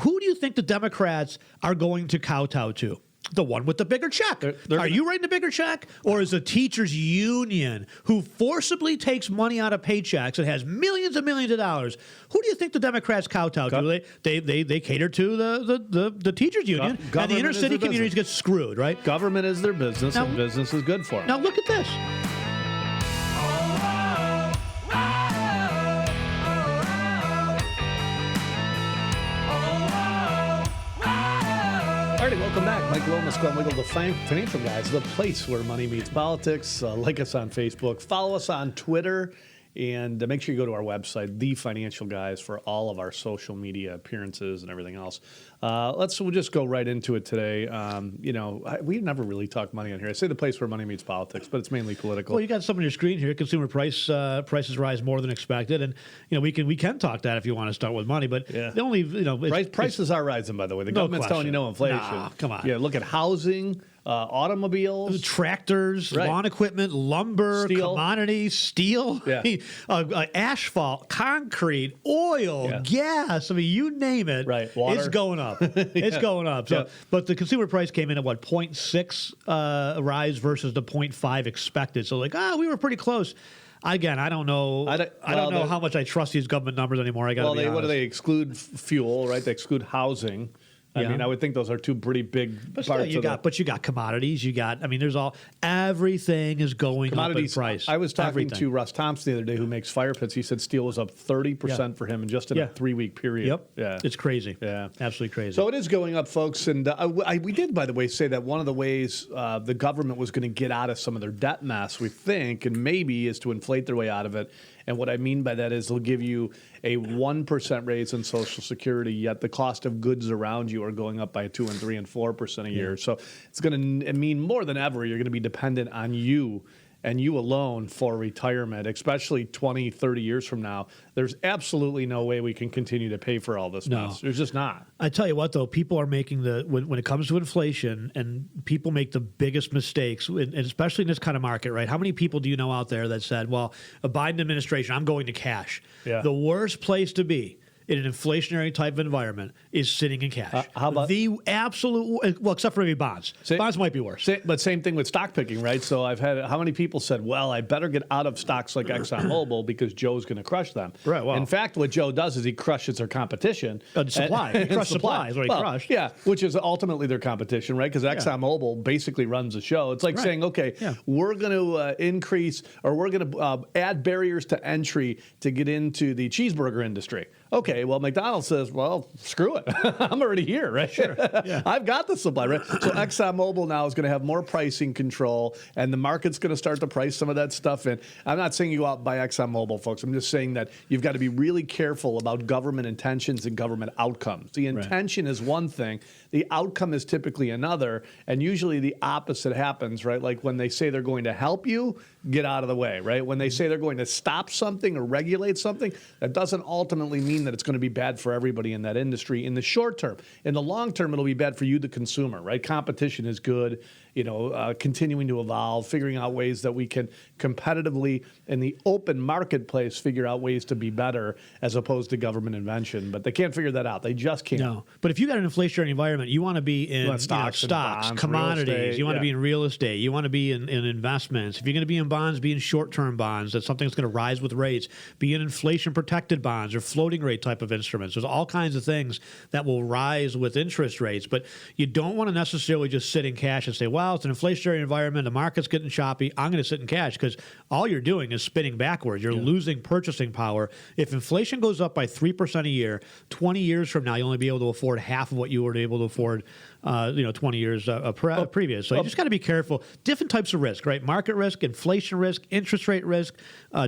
who do you think the Democrats are going to kowtow to? The one with the bigger check. Are you writing the bigger check? Or is the teachers union who forcibly takes money out of paychecks and has millions and millions of dollars? Who do you think the Democrats kowtow to? They cater to the teachers union, and the inner city communities get screwed, right? Government is their business, and business is good for them. Now look at this. Alrighty, welcome back. Mike Lomas, Glenn Wiggle, the Financial Guys, the place where money meets politics. Like us on Facebook, follow us on Twitter, and make sure you go to our website, The Financial Guys, for all of our social media appearances and everything else. We'll just go right into it today. We've never really talked money on here. I say the place where money meets politics, but it's mainly political. Well, you got some on your screen here. Consumer prices rise more than expected, and we can talk that if you want to start with money. But the only prices are rising. By the way, the government's telling you no inflation. Nah, come on. Yeah, look at housing. Automobiles, tractors, lawn equipment, lumber, commodities, steel, asphalt, concrete, oil, gas. I mean, you name it. Right, water. It's going up. It's going up. So, but the consumer price came in at 0.6 rise versus the 0.5 expected. So we were pretty close. Again, I don't know. I don't know how much I trust these government numbers anymore. I got to be honest. What do they exclude? Fuel, right? They exclude housing. I mean, I would think those are two pretty big parts of it. But you got commodities. Everything is going up in price. I was talking to Russ Thompson the other day, who makes fire pits. He said steel was up 30% for him in just a 3-week period. Yep. Yeah. It's crazy. Yeah. Absolutely crazy. So it is going up, folks. And we did, by the way, say that one of the ways the government was going to get out of some of their debt mess, we think, and maybe is to inflate their way out of it. And what I mean by that is they'll give you a 1% raise in Social Security, yet the cost of goods around you are going up by 2% and 3% and 4% a year. So it's going to mean more than ever you're going to be dependent on you and you alone for retirement, especially 20, 30 years from now. There's absolutely no way we can continue to pay for all this mess. There's just not. I tell you what, though, people are making when it comes to inflation, and people make the biggest mistakes, and especially in this kind of market, right? How many people do you know out there that said, well, a Biden administration, I'm going to cash. Yeah. The worst place to be in an inflationary type of environment is sitting in cash. How about the absolute? Well, except for maybe bonds. Bonds might be worse. But same thing with stock picking, right? So I've had how many people said, "Well, I better get out of stocks like ExxonMobil because Joe's going to crush them." Right. Well, in fact, what Joe does is he crushes their competition. Supply. He crushed supply is what he crushed. Yeah, which is ultimately their competition, right? Because ExxonMobil basically runs the show. It's like saying, "Okay, we're going to increase, or we're going to add barriers to entry to get into the cheeseburger industry." Okay, well, McDonald's says, well, screw it. I'm already here, right? Sure. Yeah. I've got the supply, right? So ExxonMobil now is going to have more pricing control, and the market's going to start to price some of that stuff in. I'm not saying you go out and buy ExxonMobil, folks. I'm just saying that you've got to be really careful about government intentions and government outcomes. The intention is one thing. The outcome is typically another, and usually the opposite happens, right? Like when they say they're going to help you, get out of the way, right? When they say they're going to stop something or regulate something, that doesn't ultimately mean that it's going to be bad for everybody in that industry in the short term. In the long term, it'll be bad for you, the consumer, right? Competition is good, continuing to evolve, figuring out ways that we can competitively in the open marketplace figure out ways to be better as opposed to government invention. But they can't figure that out. They just can't. No. But if you got an inflationary environment, you want to be in stocks, bonds, commodities. You want to be in real estate. You want to be in investments. If you're going to be in bonds, be in short-term bonds. That's something that's going to rise with rates. Be in inflation-protected bonds or floating rate type of instruments. There's all kinds of things that will rise with interest rates. But you don't want to necessarily just sit in cash and say, well, it's an inflationary environment. The market's getting choppy. I'm going to sit in cash, because all you're doing is spinning backwards. You're losing purchasing power. If inflation goes up by 3% a year, 20 years from now, you'll only be able to afford half of what you were able to afford 20 years previous. So you just got to be careful. Different types of risk, right? Market risk, inflation risk, interest rate risk,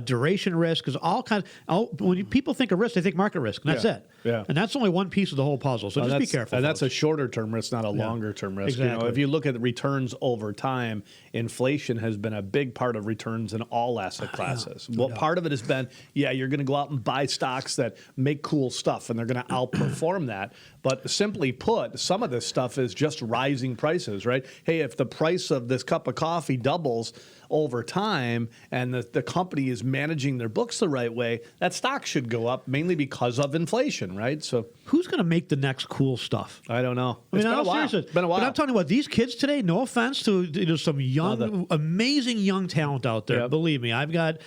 duration risk, is all kinds. When people think of risk, they think market risk, and that's it. Yeah. And that's only one piece of the whole puzzle. So just be careful. And that's a shorter term risk, not a longer term risk. Exactly. If you look at the returns over time, inflation has been a big part of returns in all asset classes. Part of it has been, you're going to go out and buy stocks that make cool stuff, and they're going to outperform that. But simply put, some of this stuff is just rising prices, right? Hey, if the price of this cup of coffee doubles, over time and the company is managing their books the right way, that stock should go up mainly because of inflation, right? So who's going to make the next cool stuff? I don't know. I mean, It's been a while. seriously. It's been a while. But I'm telling you what, these kids today, no offense to some young, amazing young talent out there. Yep. Believe me, I've got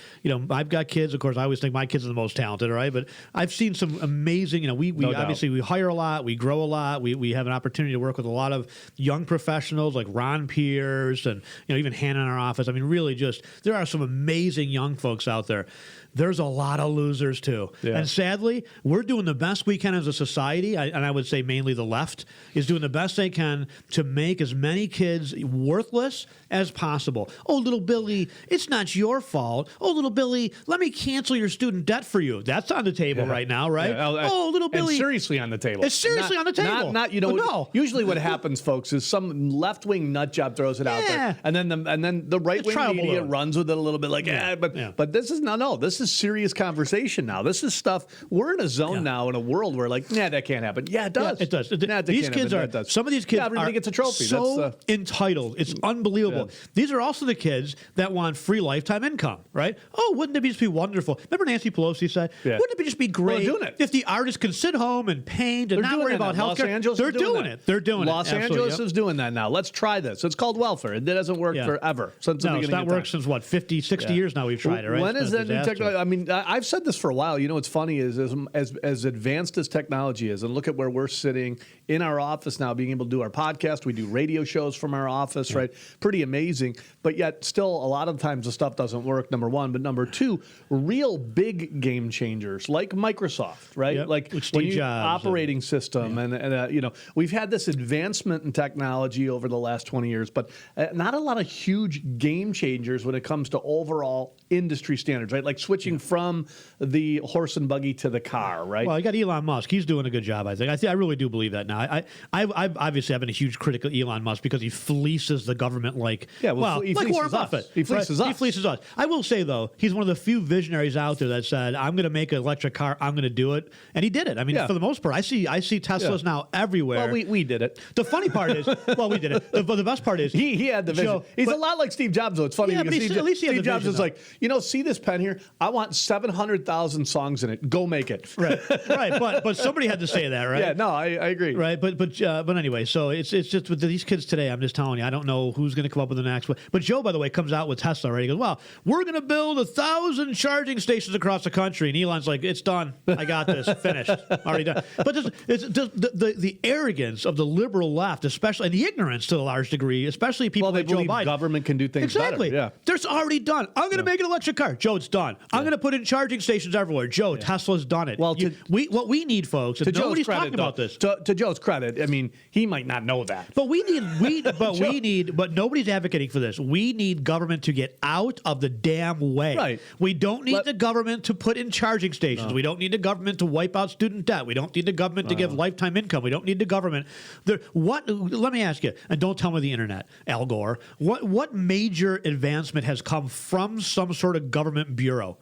kids. Of course, I always think my kids are the most talented, right? But I've seen some amazing. We obviously we hire a lot, we grow a lot, we have an opportunity to work with a lot of young professionals like Ron Pierce and even Hannah in our office. I mean, really, just there are some amazing young folks out there. There's a lot of losers too, and sadly, we're doing the best we can as a society, and I would say mainly the left is doing the best they can to make as many kids worthless as possible. Oh, little Billy, it's not your fault. Oh, little Billy, let me cancel your student debt for you. That's on the table right now, right? Yeah. Oh, little Billy, and seriously on the table. It's seriously on the table. Not no. Usually, what happens, folks, is some left-wing nut job throws it out there, and then the right-wing media runs with it a little bit, like, but this is no. This is serious conversation now. This is stuff. We're in a zone now in a world where that can't happen. Yeah, it does. Yeah, it does. Nah, these kids are. Some of these kids everybody gets a trophy. So entitled. It's unbelievable. Yeah. These are also the kids that want free lifetime income, right? Oh, wouldn't it just be wonderful? Remember Nancy Pelosi said, wouldn't it just be great if the artist could sit home and paint and not worry about health care? They're doing it. They're doing it. Los Angeles is doing that now. Let's try this. It's called welfare. It doesn't work forever. Since the beginning it's not worked since, 50, 60 years now we've tried it, right? When is that new technology? I mean, I've said this for a while. What's funny is as advanced as technology is, and look at where we're sitting in our office now, being able to do our podcast. We do radio shows from our office, right? Pretty amazing. But yet still a lot of times the stuff doesn't work, number one. But number two, real big game changers like Microsoft, right? Yep. Like Steve Jobs operating system. And we've had this advancement in technology over the last 20 years, but not a lot of huge game changers when it comes to overall industry standards, right? Like switching from the horse and buggy to the car, right? Well, you got Elon Musk. He's doing a good job, I think. I really do believe that now. I obviously have been a huge critic of Elon Musk because he fleeces the government like Warren Buffett. He fleeces us. He fleeces us. I will say, though, he's one of the few visionaries out there that said, I'm going to make an electric car. I'm going to do it. And he did it. I mean, for the most part, I see Teslas now everywhere. Well, we did it. The funny part is, we did it. But the best part is, he had the vision. He's a lot like Steve Jobs, though. It's funny because at least he had Steve the Jobs vision, is like, see this pen here? I want 700,000 songs in it. Go make it. Right. But somebody had to say that, right? Yeah, no, I agree. Right, but anyway, so it's just with these kids today. I'm just telling you, I don't know who's going to come up with the next one. But Joe, by the way, comes out with Tesla, right? He goes, "Well, we're going to build 1,000 charging stations across the country," and Elon's like, "It's done. I got this. Finished. Already done." But the arrogance of the liberal left, especially, and the ignorance to a large degree, especially people like Joe Biden. Government can do things better. Yeah, there's already done. I'm going to make an electric car. Joe, it's done. I'm going to put in charging stations everywhere. Joe, Tesla's done it. Well, what we need, folks, and nobody's talking about this. To Joe's credit, I mean, he might not know that. But but nobody's advocating for this. We need government to get out of the damn way. Right. We don't need the government to put in charging stations. No. We don't need the government to wipe out student debt. We don't need the government to give lifetime income. We don't need the government. Let me ask you, and don't tell me the internet, Al Gore. What major advancement has come from some sort of government bureau?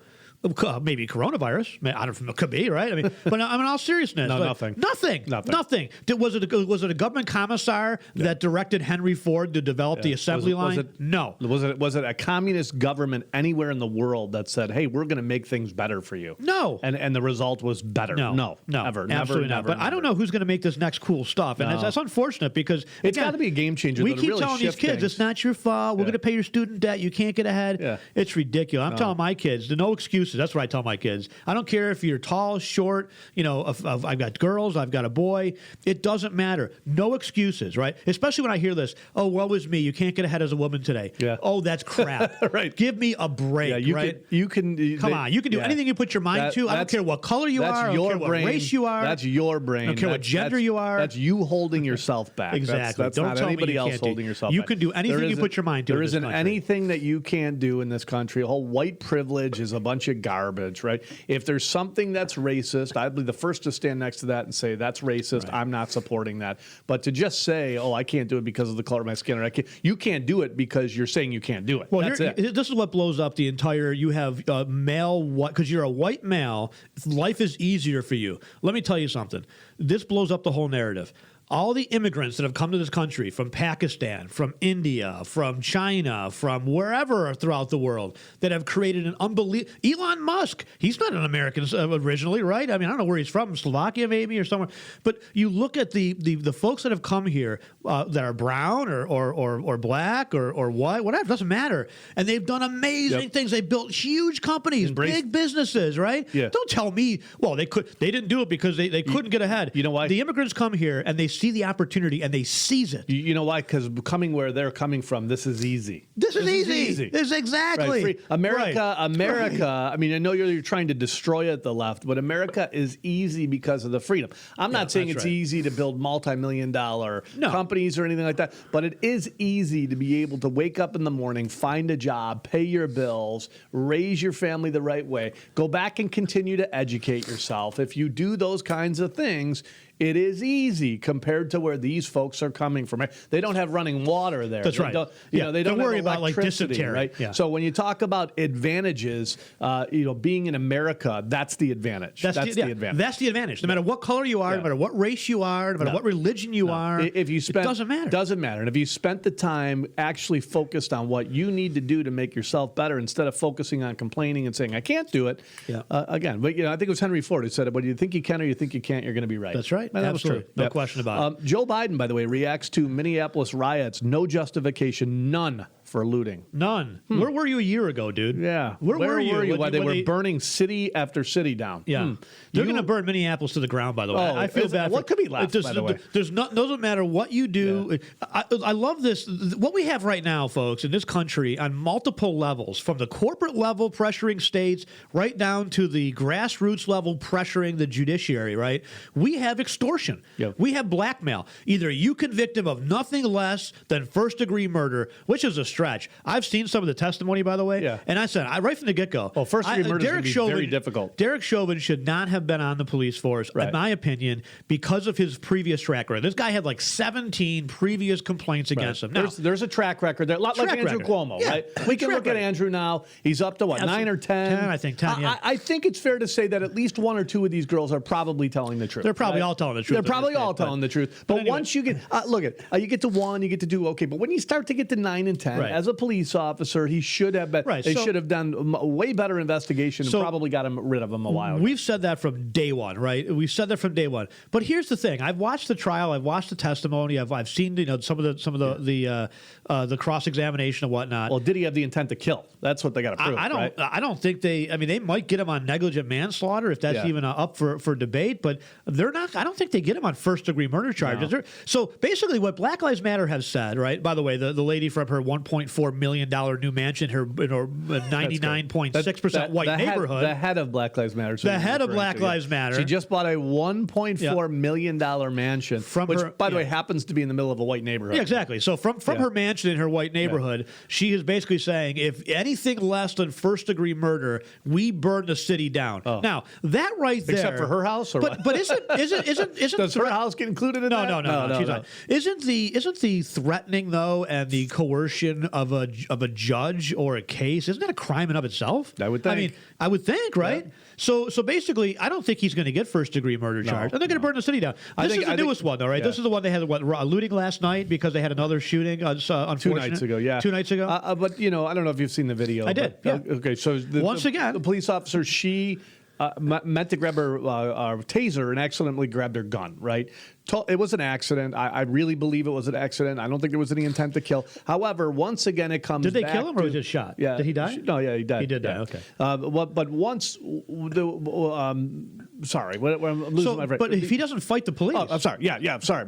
Maybe coronavirus. I don't know. It could be, right? I mean, but in all seriousness, nothing. Nothing. Was it a government commissar that directed Henry Ford to develop the assembly line? No. Was it a communist government anywhere in the world that said, "Hey, we're going to make things better for you"? No. And the result was better. No. Ever. Absolutely not. But I don't know who's going to make this next cool stuff, and that's unfortunate because it's got to be a game changer. We keep really telling these kids, "It's not your fault. We're going to pay your student debt. You can't get ahead." Yeah. It's ridiculous. I'm telling my kids, no excuses. That's what I tell my kids. I don't care if you're tall, short, I've got girls, I've got a boy. It doesn't matter. No excuses, right? Especially when I hear this, "Oh, woe is me. You can't get ahead as a woman today." Yeah. Oh, that's crap. Right. Give me a break, right? You can do anything you put your mind to. I don't care what color you are. I don't care what race you are. That's your brain. I don't care what gender you are. That's you holding yourself back. Exactly. That's don't not tell anybody me else holding yourself back. You can do anything you put your mind to. There isn't anything that you can't do in this country. Whole white privilege is a bunch of garbage, right? If there's something that's racist, I'd be the first to stand next to that and say that's racist. Right. I'm not supporting that. But to just say, "Oh, I can't do it because of the color of my skin," or you can't do it because you're saying you can't do it. Well, that's it. This is what blows up the entire. You have male because you're a white male. Life is easier for you. Let me tell you something. This blows up the whole narrative. all the immigrants that have come to this country from Pakistan, from India, from China, from wherever throughout the world that have created an unbelievable... Elon Musk, he's not an American originally, right? I mean, I don't know where he's from, Slovakia maybe or somewhere. But you look at the folks that have come here that are brown or black or white, whatever, doesn't matter. And they've done amazing things. They've built huge companies, big businesses, right? Yeah. Don't tell me, well, they didn't do it because they couldn't get ahead. You know why? The immigrants come here and they see the opportunity and they seize it. You know why? Because coming where they're coming from, this is easy. This is easy. This is exactly. Right. America. I mean, I know you're trying to destroy it, the left, but America is easy because of the freedom. I'm not saying it's easy to build multi-million-dollar companies or anything like that, but it is easy to be able to wake up in the morning, find a job, pay your bills, raise your family the right way, go back and continue to educate yourself. If you do those kinds of things, it is easy compared to where these folks are coming from. They don't have running water there. That's right. They don't worry have about like dysentery, right? Yeah. So when you talk about advantages, being in America, that's the advantage. That's the advantage. That's the advantage. No matter what color you are, no matter what race you are, no matter what religion you are, if you spend, it doesn't matter. Doesn't matter. And if you spent the time actually focused on what you need to do to make yourself better instead of focusing on complaining and saying, I can't do it, again, but I think it was Henry Ford who said it, whether you think you can or you think you can't, you're going to be right. That's right. And that Absolutely. was true. No question about it. Joe Biden, by the way, reacts to Minneapolis riots. No justification, none for looting. None. Where were you a year ago, dude? Yeah. Where were you? While they were burning city after city down. Yeah. They're going to burn Minneapolis to the ground, by the way. I feel bad. What could be left, by the way? Doesn't matter what you do. Yeah. I love this. What we have right now, folks, in this country on multiple levels, from the corporate level pressuring states right down to the grassroots level pressuring the judiciary, right? We have extortion. Yep. We have blackmail. Either you convict him of nothing less than first-degree murder, which is a stretch. I've seen some of the testimony, by the way, and I said, right from the get-go. Well, first-degree murder is going to be very difficult. Derek Chauvin should not have been on the police force, in my opinion, because of his previous track record. This guy had like 17 previous complaints against him. Now, there's a track record there, like Andrew Cuomo, right? We can look at Andrew now. He's up to what, 9 or 10? 10, I think 10, yeah. I think it's fair to say that at least one or two of these girls are probably telling the truth. They're probably all telling the truth. They're probably all telling the truth. But anyway, once you get, you get to 1, you get to 2, okay. But when you start to get to 9 and 10, as a police officer, he should have been. They should have done a way better investigation and probably got rid of him a while ago. We've said that from day one, right? We've said that from day one. But here's the thing: I've watched the trial, I've watched the testimony, I've seen some of the cross examination and whatnot. Well, did he have the intent to kill? That's what they got to prove. I don't think they. I mean, they might get him on negligent manslaughter if that's even up for debate. But they're not. I don't think they get him on first-degree murder charges. No. So basically, what Black Lives Matter has said, right? By the way, the lady from her $1.4 million new mansion, her 99.6% white neighborhood. The head of Black Lives Matter. The head of Black Lives Matter. She just bought a $1.4 million mansion, which, by the way, happens to be in the middle of a white neighborhood. Yeah, exactly. So from her mansion in her white neighborhood, she is basically saying, if anything less than first-degree murder, we burn the city down. Oh. Now, that right there... Except for her house? Or but isn't Does her house get included in that? No, she's not. Isn't the threatening, though, and the coercion of a judge or a case, isn't that a crime in of itself? I would think. I mean, I would think, right? Yeah. So basically, I don't think he's going to get first-degry murder charge. And they're going to burn the city down. This is the newest one, though, right? Yeah. This is the one they had looting last night because they had another shooting. Unfortunate. 2 nights ago, yeah. 2 nights ago. But I don't know if you've seen the video. I did. Yeah. Okay, so once again, the police officer, she meant to grab her taser and accidentally grabbed her gun, right? It was an accident. I really believe it was an accident. I don't think there was any intent to kill. However, once again, it comes back. Did they kill him or was he just shot? Yeah. Did he die? No, yeah, he died. He did die, okay. But once sorry, I'm losing my brain. But if he doesn't fight the police. Oh, I'm sorry. Yeah, I'm sorry.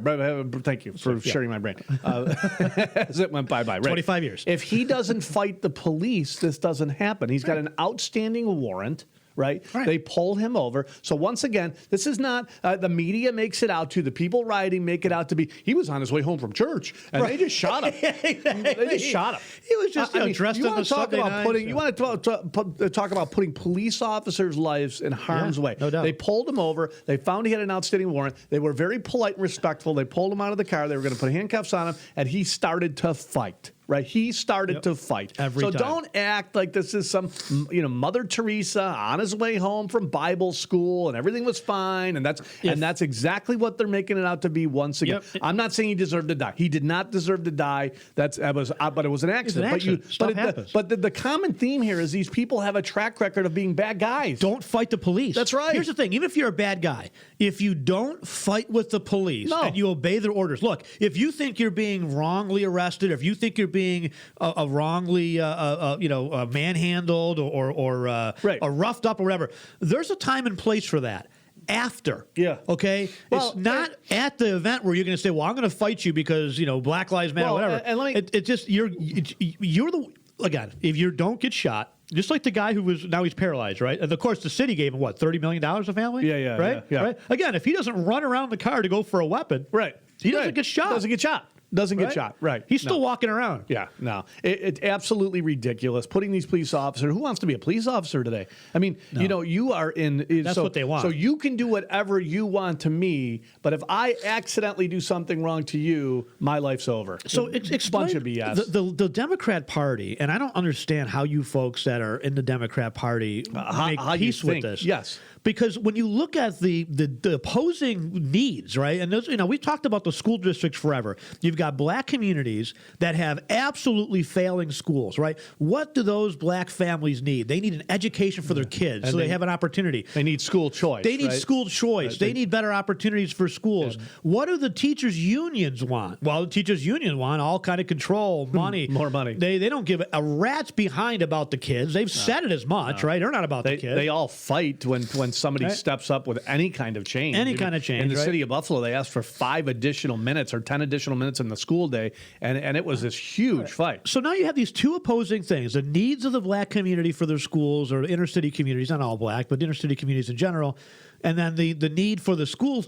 Thank you for sharing my brain. As it went by. Right. 25 years. If he doesn't fight the police, this doesn't happen. He's got an outstanding warrant. Right? They pull him over. So once again, this is not the media makes it out to, the people rioting make it out to be, he was on his way home from church and they just shot him. They just shot him. He was just dressed in the Sunday night. You want to talk about putting police officers' lives in harm's way. No doubt. They pulled him over. They found he had an outstanding warrant. They were very polite and respectful. They pulled him out of the car. They were going to put handcuffs on him, and he started to fight. right? He started to fight. Every so time. don't act like this is some, Mother Teresa on his way home from Bible school and everything was fine. And that's exactly what they're making it out to be once again. Yep. I'm not saying he deserved to die. He did not deserve to die. But it was an accident. But the common theme here is these people have a track record of being bad guys. Don't fight the police. That's right. Here's the thing. Even if you're a bad guy, if you don't fight with the police and you obey their orders, look, if you think you're being wrongly arrested, or if you think you're being wrongly manhandled or roughed up or whatever, there's a time and place for that. After. Yeah. Okay? Well, it's not at the event where you're going to say, well, I'm going to fight you because, Black Lives Matter, whatever. And let me, it's just, you're the, again, if you don't get shot, just like the guy who was, now he's paralyzed, right? And of course, the city gave him, what, $30 million a family? Yeah. Right? Again, if he doesn't run around the car to go for a weapon, he doesn't get shot. Doesn't get shot. Right. He's still walking around. Yeah, no. It's absolutely ridiculous. Putting these police officers, who wants to be a police officer today? I mean, you are in. That's what they want. So you can do whatever you want to me, but if I accidentally do something wrong to you, my life's over. So explain bunch of BS. The Democrat Party, and I don't understand how you folks that are in the Democrat Party make peace with this. Yes. Because when you look at the opposing needs, right, and those, we've talked about the school districts forever. You've got black communities that have absolutely failing schools, right? What do those black families need? They need an education for their kids, and so they have an opportunity. They need school choice. They need school choice. They need better opportunities for schools. What do the teachers' unions want? Well, the teachers' union want all kind of control, money. More money. They don't give a rat's behind about the kids. They've said it as much, right? They're not about the kids. They all fight when somebody steps up with any kind of change. Any kind of change. In the city of Buffalo, they asked for 5 additional minutes or 10 additional minutes in the school day, and it was this huge fight. So now you have these two opposing things: the needs of the black community for their schools, or inner city communities, not all black, but inner city communities in general, and then the need for the schools,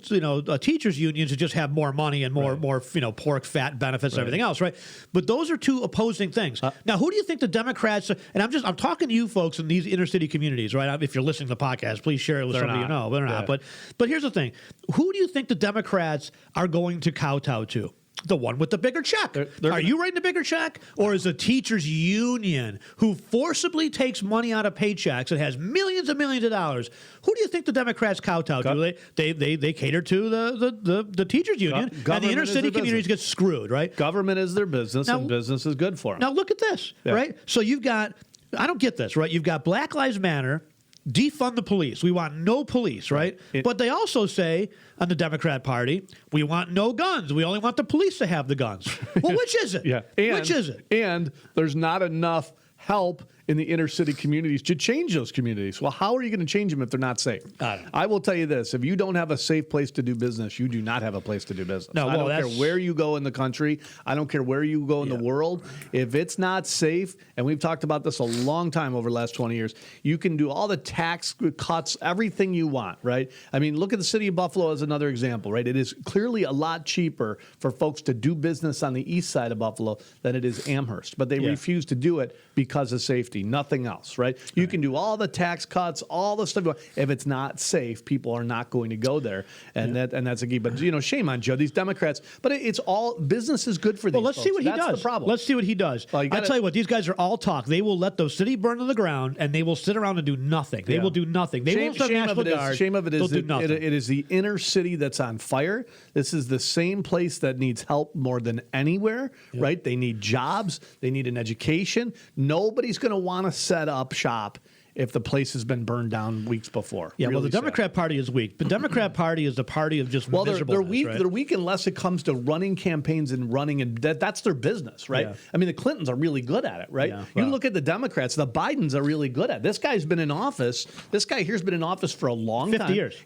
teachers unions to just have more money and more pork fat benefits and everything else, right? But those are two opposing things. Now, who do you think the Democrats? And I'm talking to you folks in these inner city communities, right? If you're listening to the podcast, please share it with somebody you know. They're not. But here's the thing: who do you think the Democrats are going to kowtow to? The one with the bigger check. Are you writing the bigger check? Or is the teachers union who forcibly takes money out of paychecks and has millions and millions of dollars? Who do you think the Democrats kowtow to? They cater to the teachers union, and the inner city communities get screwed, right? Government is their business, and business is good for them. Now look at this, right? So you've got, I don't get this, right? You've got Black Lives Matter, defund the police. We want no police, right? But they also say on the Democrat Party, we want no guns. We only want the police to have the guns. Well, which is it? Which is it? And there's not enough help in the inner city communities to change those communities. Well, how are you going to change them if they're not safe? I will tell you this: if you don't have a safe place to do business, you do not have a place to do business. I don't care where you go in the country. I don't care where you go in the world. If it's not safe, and we've talked about this a long time over the last 20 years, you can do all the tax cuts, everything you want, right? I mean, look at the city of Buffalo as another example, right? It is clearly a lot cheaper for folks to do business on the east side of Buffalo than it is Amherst, but they refuse to do it because of safety. Nothing else, right? You can do all the tax cuts, all the stuff. If it's not safe, people are not going to go there, and that's a key. But shame on Joe. These Democrats, but it's all business is good for these. Well, let's see what he does. That's the problem. Let's see what he does. I'll tell you what, these guys are all talk. They will let those city burn to the ground, and they will sit around and do nothing. They will do nothing. They won't have National Guard. Shame of it is do nothing. It is the inner city that's on fire. This is the same place that needs help more than anywhere, right? They need jobs. They need an education. Nobody's going to want to set up shop if the place has been burned down weeks before. Yeah, really well, the Democrat Party is weak. The Democrat Party is the party of just miserableness, they're weak. Right? They're weak unless it comes to running campaigns and running, and that's their business, right? Yeah. I mean, the Clintons are really good at it, right? Yeah, you look at the Democrats, the Bidens are really good at it. This guy's been in office. This guy here's been in office for a long 50 time. years.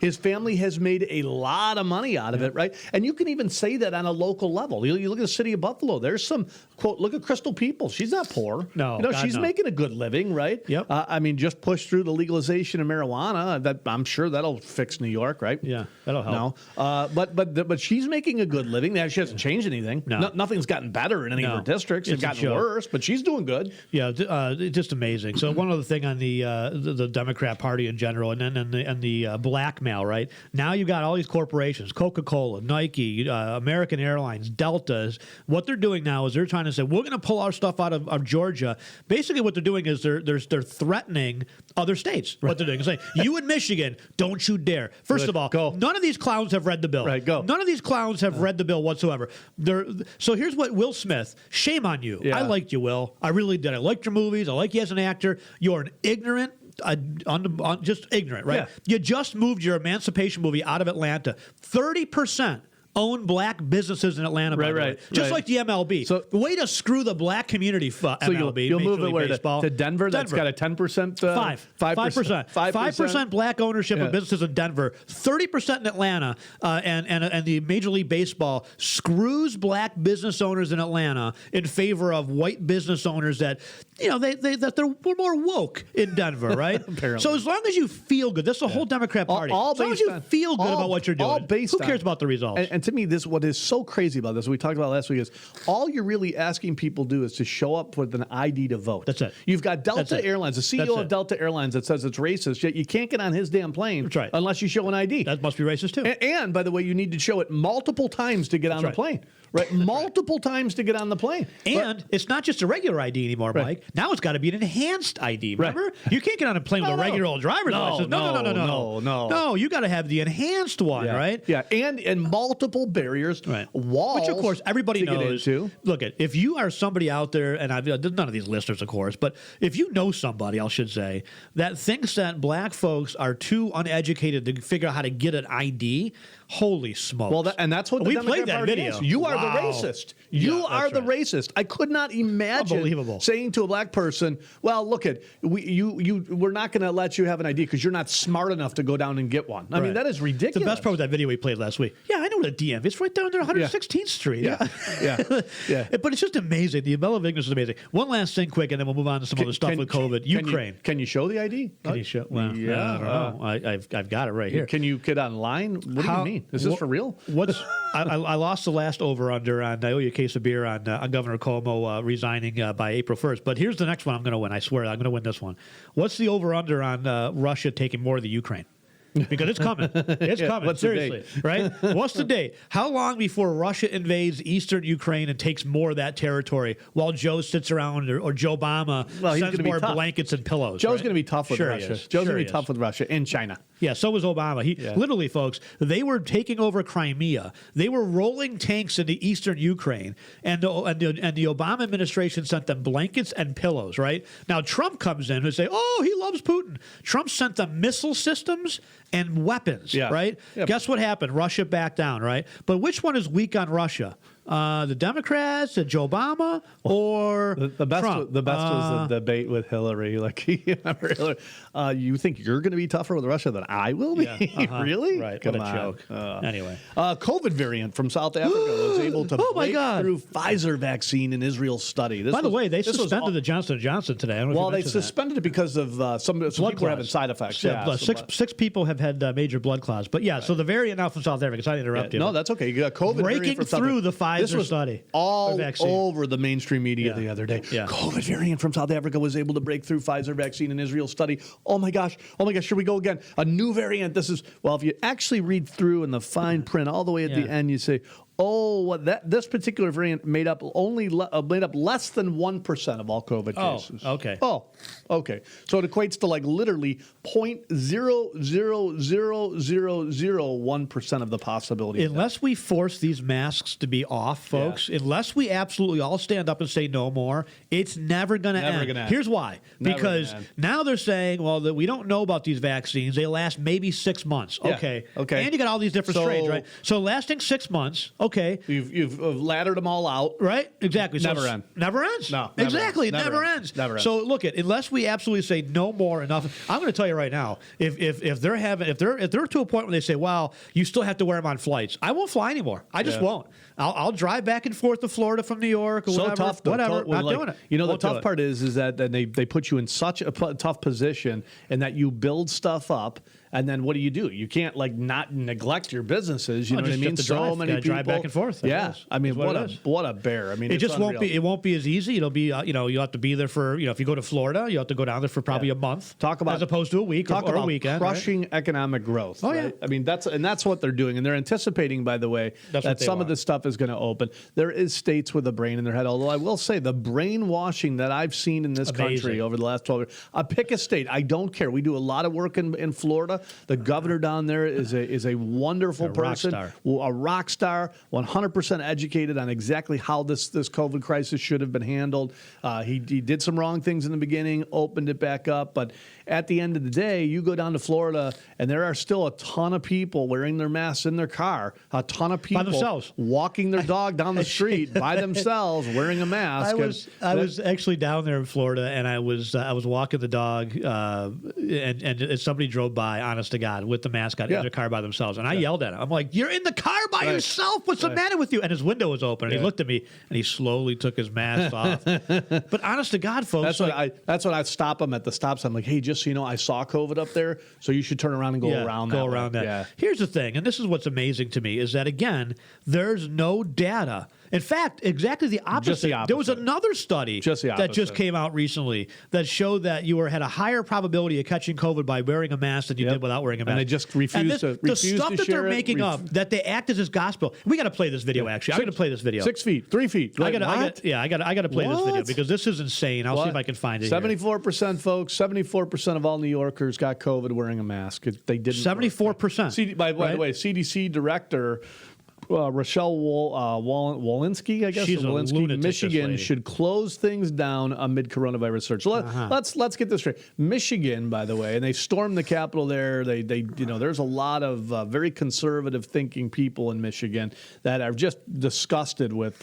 His family has made a lot of money out of it, right? And you can even say that on a local level. You look at the city of Buffalo. There's some, quote, look at Crystal People. She's not poor. No, she's making a good living, right? Yep. I mean, just push through the legalization of marijuana. That I'm sure that'll fix New York, right? Yeah, that'll help. No, but she's making a good living. She hasn't changed anything. No. Nothing's gotten better in any of her districts. It's gotten worse, but she's doing good. Yeah, just amazing. So one other thing on the Democrat Party in general, and then the blackmail, right? Now you got all these corporations, Coca-Cola, Nike, American Airlines, Delta. What they're doing now is they're trying to say, we're going to pull our stuff out of Georgia. Basically what they're doing is they're threatening other states. Right. What they're doing is saying, you in Michigan, don't you dare. First of all, none of these clowns have read the bill. Right, go. None of these clowns have read the bill whatsoever. So here's what Will Smith, shame on you. Yeah. I liked you, Will. I really did. I liked your movies. I like you as an actor. You're an ignorant, just ignorant, right? Yeah. You just moved your Emancipation movie out of Atlanta. 30% own black businesses in Atlanta, by the way. Just like the MLB. So the way to screw the black community, MLB. You'll move it where to Denver? That's got a 10%? 5%. 5% black ownership of businesses in Denver. 30% in Atlanta. And the Major League Baseball screws black business owners in Atlanta in favor of white business owners that, they're more woke in Denver, right? Apparently. So as long as you feel good, that's the whole Democrat Party. As long as you feel good about what you're doing, who cares about the results? And to me, what is so crazy about this, we talked about last week, is all you're really asking people to do is to show up with an ID to vote. That's it. You've got Delta Airlines, the CEO of Delta Airlines that says it's racist, yet you can't get on his damn plane unless you show an ID. That must be racist too. And by the way, you need to show it multiple times to get on the plane. Right, multiple times to get on the plane. And it's not just a regular ID anymore, Mike. Now it's got to be an enhanced ID. Remember? Right. You can't get on a plane with a regular old driver's license. No. No, you got to have the enhanced one, right? Yeah, and multiple barriers, walls. Which, of course, everybody knows. Look, if you are somebody out there, and none of these listeners, of course, but if you know somebody, I should say, that thinks that black folks are too uneducated to figure out how to get an ID, holy smokes. Well, and that's what the Democrat Party is. You are the racist. You are the racist. I could not imagine saying to a black person, well, look, we're not going to let you have an ID because you're not smart enough to go down and get one. I mean, that is ridiculous. The best part of that video we played last week. Yeah, I know the DMV. It's right down there, 116th Street. Yeah. But it's just amazing. The level of ignorance is amazing. One last thing quick, and then we'll move on to some other stuff with COVID. Ukraine. Can you show the ID? Can you show? Well, I don't know. I've got it right here. Can you get online? What do you mean? Is this for real? I lost the last over-under on, I owe you a case of beer on Governor Cuomo resigning by April 1st. But here's the next one I'm going to win. I swear I'm going to win this one. What's the over-under on Russia taking more of the Ukraine? Because it's coming. It's coming. What's seriously, the date? Right? What's the date? How long before Russia invades eastern Ukraine and takes more of that territory while Joe sits around or Joe Obama sends more blankets and pillows? Joe's going to be tough with Russia. Joe's going to be tough with Russia and China. Yeah, so was Obama. Literally, folks, they were taking over Crimea. They were rolling tanks into eastern Ukraine, and the Obama administration sent them blankets and pillows, right? Now, Trump comes in and say, oh, he loves Putin. Trump sent them missile systems and weapons, right? Yep. Guess what happened? Russia backed down, right? But which one is weak on Russia? The Democrats, Joe Obama, or the best? Trump? The best was the debate with Hillary. Like, remember Hillary? You think you're going to be tougher with Russia than I will be? Yeah, really? Right. Come what a on. joke. Anyway, COVID variant from South Africa was able to break through Pfizer vaccine in Israel's study. By the way, they suspended the Johnson & Johnson today. They suspended it because of some people were having side effects. Six people have had major blood clots. But so the variant now from South Africa. Sorry to interrupt you. No, that's okay. You got COVID breaking variant from through the Pfizer study. All over the mainstream media the other day. Yeah. COVID variant from South Africa was able to break through Pfizer vaccine in Israel's study. Oh my gosh. Here we go again. A new variant. This is, if you actually read through in the fine print all the way at the end, you say, this particular variant made up less than 1% of all COVID cases. Okay. Okay. So it equates to literally 0.00001% of the possibility. Unless we force these masks to be off, folks, unless we absolutely all stand up and say no more, it's never going to end. Here's why. Because now they're saying, that we don't know about these vaccines. They last maybe 6 months. Okay. And you got all these different strains, right? So lasting 6 months. Okay. You've laddered them all out. Right? Exactly. Never ends. Never ends. No. Exactly. It never ends. Never ends. So look, unless we absolutely say no more enough, I'm going to tell you right now, if they're to a point where they say, well, you still have to wear them on flights, I won't fly anymore. I just won't. I'll drive back and forth to Florida from New York or whatever. Tough, though. Whatever. Not doing it. You know, Won't the tough part is that then they put you in such a tough position, and that you build stuff up. And then what do? You can't not neglect your businesses. You know what I mean? So many people drive back and forth. Yeah, I mean, what a bear. I mean, it just won't be. It won't be as easy. It'll be. You'll have to be there for. If you go to Florida, you have to go down there for probably a month. Talk about as opposed to a week or a weekend. Crushing economic growth. Oh right? yeah. I mean that's what they're doing, and they're anticipating, by the way, that some of this stuff is going to open. There is states with a brain in their head. Although I will say the brainwashing that I've seen in this country over the last 12 years. Pick a state. I don't care. We do a lot of work in Florida. The governor down there is a wonderful person, a rock star, 100% educated on exactly how this COVID crisis should have been handled. He did some wrong things in the beginning, opened it back up, but at the end of the day, you go down to Florida, and there are still a ton of people wearing their masks in their car, a ton of people by themselves, walking their dog down the street by themselves, wearing a mask. I was actually down there in Florida, and I was walking the dog, and somebody drove by, honest to God, with the mask on in their car by themselves, and I yelled at him. I'm like, "You're in the car by yourself. What's the matter with you?" And his window was open, and he looked at me, and he slowly took his mask off. But honest to God, folks, that's what I stop him at the stop sign. I'm like, "Hey, just so you know, I saw COVID up there, so you should turn around and go around that. Yeah. Here's the thing, and this is what's amazing to me, is that, again, there's no data. In fact, exactly the opposite. There was another study that just came out recently that showed that you had a higher probability of catching COVID by wearing a mask than you did without wearing a mask. And they just refused to the stuff that they're making up, that they act as this gospel. We got to play this video, actually. I'm going to play this video. 6 feet, 3 feet. I got to play this video because this is insane. I'll see if I can find it. 74%, folks. 74% of all New Yorkers got COVID wearing a mask. They didn't. 74%. By the way, CDC Director Rochelle Walensky, I guess. She's a lunatic, Michigan should close things down amid coronavirus surge. So let's get this straight. Michigan, by the way, and they stormed the Capitol there. They there's a lot of very conservative thinking people in Michigan that are just disgusted with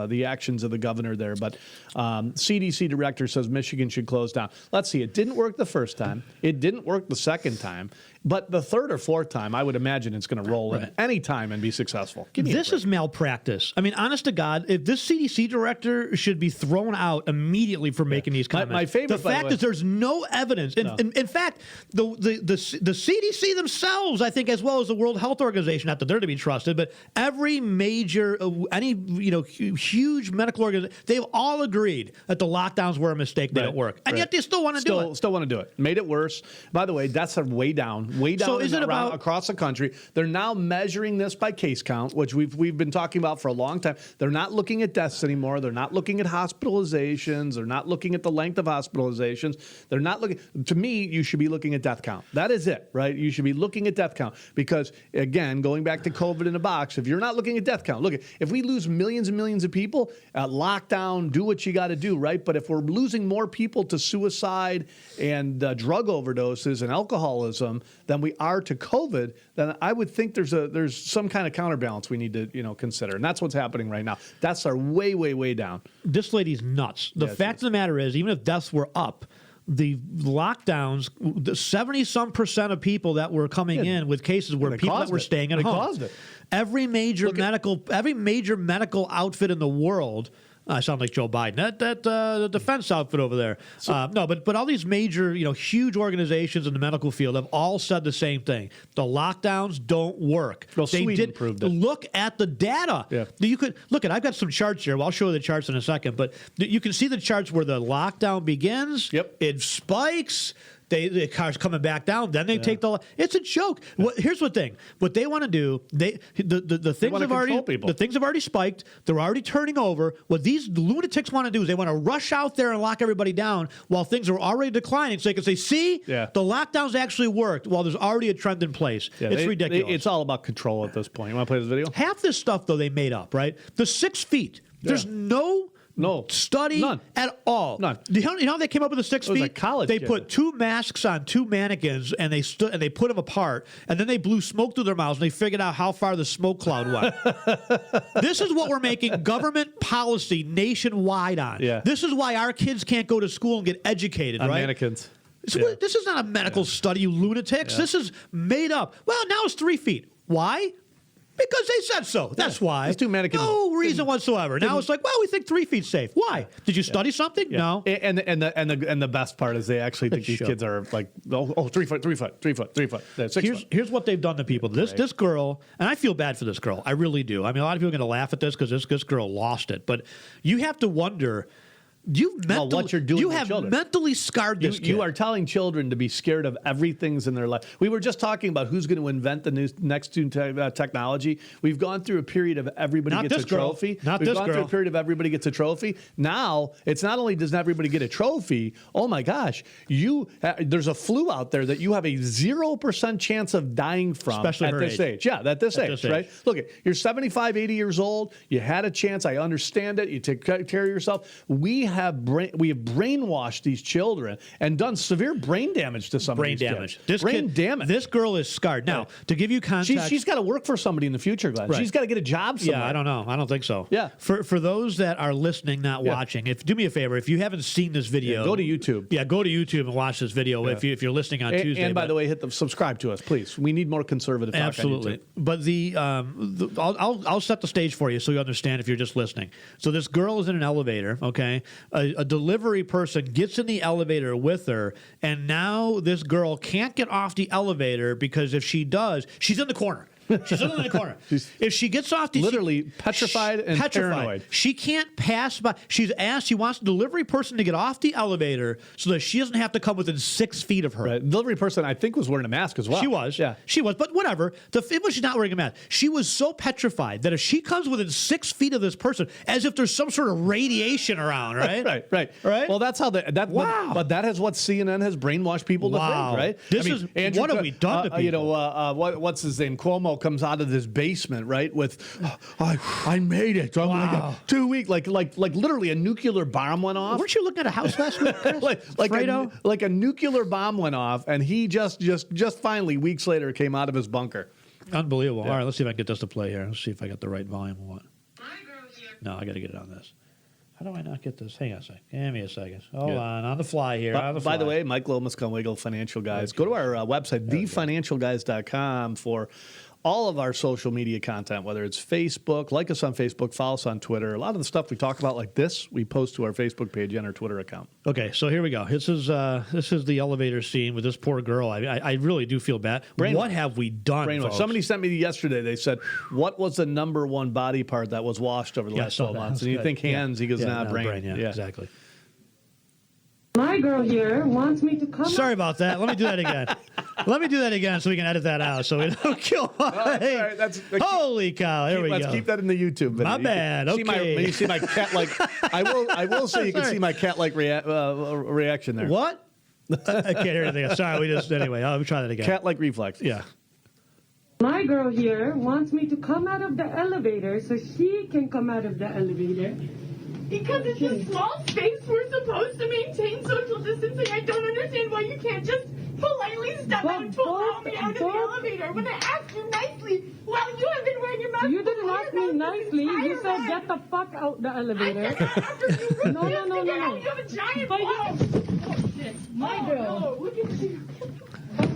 the actions of the governor there. But CDC Director says Michigan should close down. Let's see. It didn't work the first time. It didn't work the second time. But the third or fourth time, I would imagine it's going to roll in any time and be successful. This is malpractice. I mean, honest to God, if this CDC director should be thrown out immediately for making these comments. My favorite, the fact is there's no evidence. In fact, the CDC themselves, I think, as well as the World Health Organization, not that they're to be trusted, but every major, huge medical organization, they've all agreed that the lockdowns were a mistake. They don't work. And yet they still want to do it. Still want to do it. Made it worse. By the way, deaths are way down. So is it about across the country? They're now measuring this by case count, which we've been talking about for a long time. They're not looking at deaths anymore. They're not looking at hospitalizations. They're not looking at the length of hospitalizations. They're not looking. To me, you should be looking at death count. That is it, right? You should be looking at death count because, again, going back to COVID in a box, if you're not looking at death count, look, if we lose millions and millions of people, lockdown, do what you got to do, right? But if we're losing more people to suicide and drug overdoses and alcoholism than we are to COVID, then I would think there's some kind of counterbalance we need to consider, and that's what's happening right now. Deaths are way, way, way down. This lady's nuts. The fact of the matter is, even if deaths were up, the lockdowns, 70-some% of people that were coming in with cases were people that were staying at home. They caused it. Every major medical outfit in the world. I sound like Joe Biden. That defense outfit over there. But all these major, huge organizations in the medical field have all said the same thing. The lockdowns don't work. Well, Sweden proved it. Look at the data. Yeah. You could look at. I've got some charts here. Well, I'll show you the charts in a second. But you can see the charts where the lockdown begins. Yep. It spikes. The car's coming back down. Then they take the. It's a joke. Here's the thing. What they want to do. The things have already spiked. They're already turning over. What these lunatics want to do is they want to rush out there and lock everybody down while things are already declining, so they can say, "See, the lockdowns actually worked." While there's already a trend in place. It's ridiculous. It's all about control at this point. You want to play this video? Half this stuff though they made up. Right. The 6 feet. There's no study None. at all. None. You know how they came up with the 6 It was feet? a college They kid. put 2 masks on 2 mannequins, and they stood and they put them apart, and then they blew smoke through their mouths, and they figured out how far the smoke cloud went. This is what we're making government policy nationwide on. Yeah. This is why our kids can't go to school and get educated, On right? mannequins. So this is not a medical study, you lunatics. This is made up. Well, now it's 3 feet. Why? Because they said so. That's why. These 2 mannequins. No reason whatsoever. Now it's like, well, we think 3 feet's safe. Why? Did you study something? No. And the best part is they actually think these kids are like 3 foot, 3 foot, 3 foot, 3 foot, 6 foot. Here's what they've done to people. This girl, and I feel bad for this girl. I really do. I mean, a lot of people are going to laugh at this because this girl lost it. But you have to wonder. What you're doing you with have children. mentally scarred this kid. You are telling children to be scared of everything's in their life. We were just talking about who's going to invent the next new technology. We've gone through a period of everybody Not gets this a girl. trophy. Not We've this gone girl. through a period of everybody gets a trophy. Now, it's not only does everybody get a trophy, oh my gosh, there's a flu out there that you have a 0% chance of dying from Especially at her this age. age. Yeah, at this age, right? Look, you're 75, 80 years old. You had a chance. I understand it. You take care of yourself. We have brainwashed these children and done severe brain damage to some brain of these damage. kids. Damage. This girl is scarred. Now, to give you context, she's got to work for somebody in the future, Glenn. Right. She's got to get a job somewhere. Yeah, I don't know. I don't think so. Yeah. For those that are listening, not watching, do me a favor. If you haven't seen this video, go to YouTube. Yeah, go to YouTube and watch this video. If you're listening on Tuesday. And by the way, hit the subscribe to us, please. We need more conservative talk. Absolutely. But I'll set the stage for you so you understand if you're just listening. So this girl is in an elevator. Okay, a delivery person gets in the elevator with her, and now this girl can't get off the elevator because if she does, she's in the corner. She's literally in the corner. If she gets off, Literally petrified and paranoid. She can't pass by. She wants the delivery person to get off the elevator so that she doesn't have to come within 6 feet of her. Right. Delivery person, I think, was wearing a mask as well. She was. Yeah. She was. But whatever. She's not wearing a mask. She was so petrified that if she comes within 6 feet of this person, as if there's some sort of radiation around, right? Right. Well, that's how Wow. But that is what CNN has brainwashed people to think, right? What have we done to people? You know, what's his name? Cuomo comes out of this basement, right? With, I made it. I'm like 2 weeks, like literally a nuclear bomb went off. Weren't you looking at a house last week, Chris? like a nuclear bomb went off, and he just finally weeks later came out of his bunker. Unbelievable. Yeah. All right, let's see if I can get this to play here. Let's see if I got the right volume or what. No, I got to get it on this. How do I not get this? Hang on a second. Give me a second. Hold on the fly here. By the way, Mike Lomas, Glenn Wiggle, Financial Guys. Go to our website, thefinancialguys.com, for all of our social media content, whether it's Facebook, like us on Facebook, follow us on Twitter. A lot of the stuff we talk about like this, we post to our Facebook page and our Twitter account. Okay, so here we go. This is the elevator scene with this poor girl. I really do feel bad. What have we done, folks? Somebody sent me yesterday. They said, what was the #1 body part that was washed over the last 12 months? And you think hands, he goes, brain. Yeah, exactly. My girl here wants me to come. Sorry about that. Let me do that again. Let me do that again so we can edit that out so we don't kill my... Holy cow. Here we go. Let's keep that in the YouTube video. My bad. Okay. You see my cat-like... I will say you can see my cat-like reaction there. What? I can't hear anything. Sorry, anyway, I'll try that again. Cat-like reflex. Yeah. My girl here wants me to come out of the elevator so she can come out of the elevator. Because it's a small space, we're supposed to maintain social distancing. I don't understand why you can't just politely step out to allow me out of the elevator when I asked you nicely. Well, you have been wearing your mask. You didn't ask me nicely. You said get the fuck out the elevator. I said that after you refused No. to get out. You have a giant But ball. My girl. No, look at you.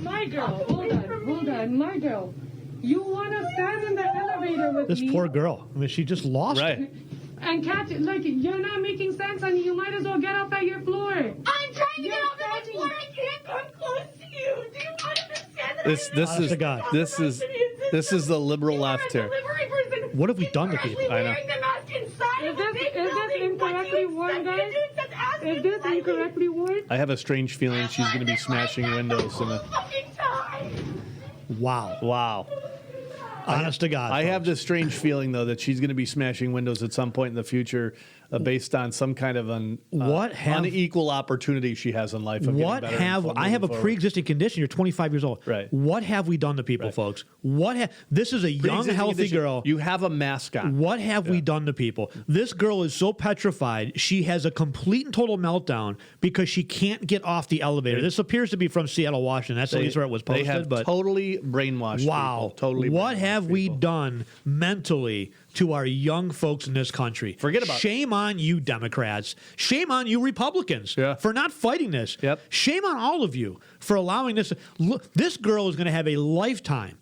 My girl. Hold on. My girl. You want to stand in the elevator with This me? poor girl. I mean, she just lost it. And catch it. Like, you're not making sense, and you might as well get off at your floor. I'm trying to get off of my floor. I can't come close to you. Do you understand that? This is the liberal left here. What have we done to people? I know. Is this incorrectly worded, guys? Is this incorrectly worded? I have a strange feeling she's going to be smashing windows in a... Wow. Wow. Honest to God. I folks. have this strange feeling, though, that she's going to be smashing windows at some point in the future based on some kind of unequal opportunity she has in life. I have a pre-existing condition. You're 25 years old. Right. What have we done to people, folks? This is a young, healthy girl. You have a mask on. What have we done to people? This girl is so petrified. She has a complete and total meltdown because she can't get off the elevator. This appears to be from Seattle, Washington. That's at least where it was posted. They have totally brainwashed people. Totally. What have we done mentally to our young folks in this country? Forget about it. Shame on you, Democrats. Shame on you, Republicans, for not fighting this. Yep. Shame on all of you for allowing this. Look, this girl is going to have a lifetime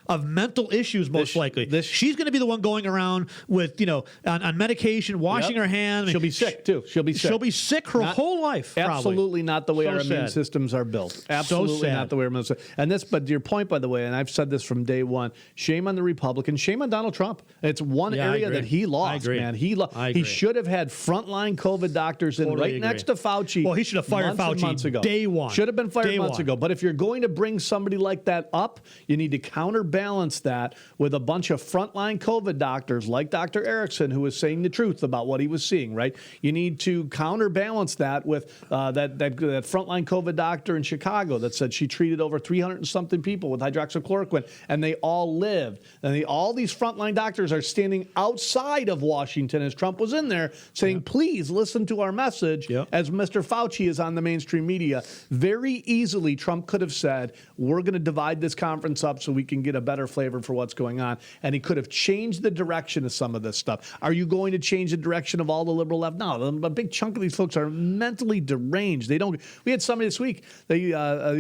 of mental issues, most likely. She's going to be the one going around with, on medication, washing her hands. She'll be sick, too. She'll be sick her whole life, probably. Absolutely not the way our immune systems are built. Absolutely not the way our immune systems. But your point, by the way, and I've said this from day one, shame on the Republicans, shame on Donald Trump. It's one area that he lost, man. He should have had frontline COVID doctors next to Fauci. Well, he should have fired Fauci months ago. Day one. Should have been fired months ago. But if you're going to bring somebody like that up, you need to counterbalance that with a bunch of frontline COVID doctors like Dr. Erickson, who was saying the truth about what he was seeing, right? You need to counterbalance that with that frontline COVID doctor in Chicago that said she treated over 300 and something people with hydroxychloroquine, and they all lived. And all these frontline doctors are standing outside of Washington as Trump was in there saying, please listen to our message, as Mr. Fauci is on the mainstream media. Very easily, Trump could have said, we're going to divide this conference up so we can get a better flavor for what's going on. And he could have changed the direction of some of this stuff. Are you going to change the direction of all the liberal left? No, a big chunk of these folks are mentally deranged. They don't. We had somebody this week. They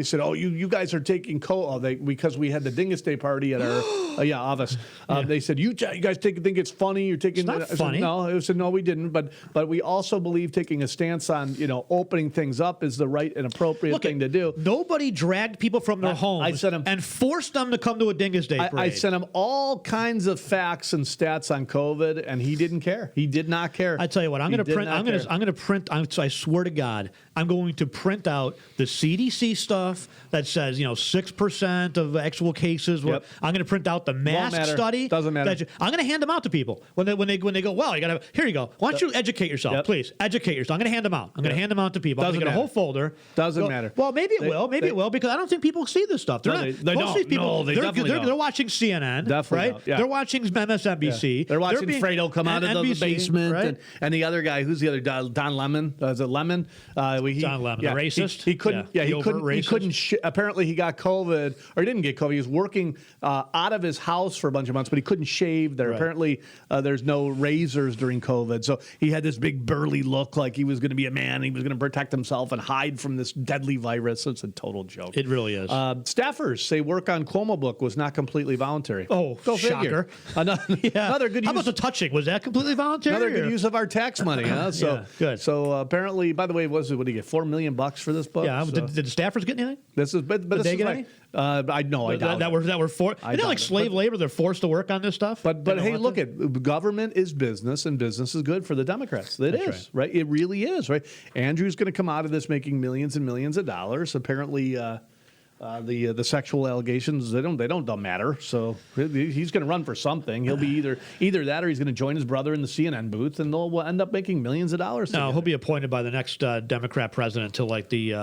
said, "Oh, you guys are taking because we had the Dingus Day party at our office." They said, "You guys think it's funny? You're taking." It's not funny. No, I said no, we didn't. But we also believe taking a stance on opening things up is the right and appropriate thing to do. Nobody dragged people from their homes and forced them to come to a Dingus Day parade. I sent him all kinds of facts and stats on COVID, and he didn't care. He did not care. I tell you what, I'm going to print. I swear to God, I'm going to print out the CDC stuff that says 6% of actual cases. I'm going to print out the mask study. Doesn't matter. I'm going to hand them out to people when they go. Well, here you go. Why don't you educate yourself, please? Educate yourself. I'm going to hand them out. I'm going to hand them out to people. I'm going to get a whole folder. Doesn't matter. Well, maybe it will. Maybe it will, because I don't think people see this stuff. They're watching CNN, right? Yeah. They're watching MSNBC. Yeah. They're watching Fredo come out of the basement, right? and the other guy, who's the other Don Lemon? Is it Lemon? Don Lemon, the racist. He couldn't. Yeah, he couldn't. Apparently, he got COVID, or he didn't get COVID. He was working out of his house for a bunch of months, but he couldn't shave. Apparently, there's no razors during COVID, so he had this big burly look, like he was going to be a man. He was going to protect himself and hide from this deadly virus. It's a total joke. It really is. Staffers say work on Cuomo book was not completely voluntary. Oh, go shocker. figure. Another good use. How about the touching? Was that completely voluntary? Another good use of our tax money. So good. So apparently, by the way, what did he get? $4 million for this book? Yeah. So. Did the staffers get anything? Did they get any? I doubt that were for. Like slave labor. They're forced to work on this stuff. But hey, look at government is business, and business is good for the Democrats. It is right. It really is right. Andrew's going to come out of this making millions and millions of dollars. Apparently. The sexual allegations, they don't matter. So he's going to run for something. He'll be either that, or he's going to join his brother in the CNN booth, and they'll end up making millions of dollars. No, he'll be appointed by the next Democrat president to like the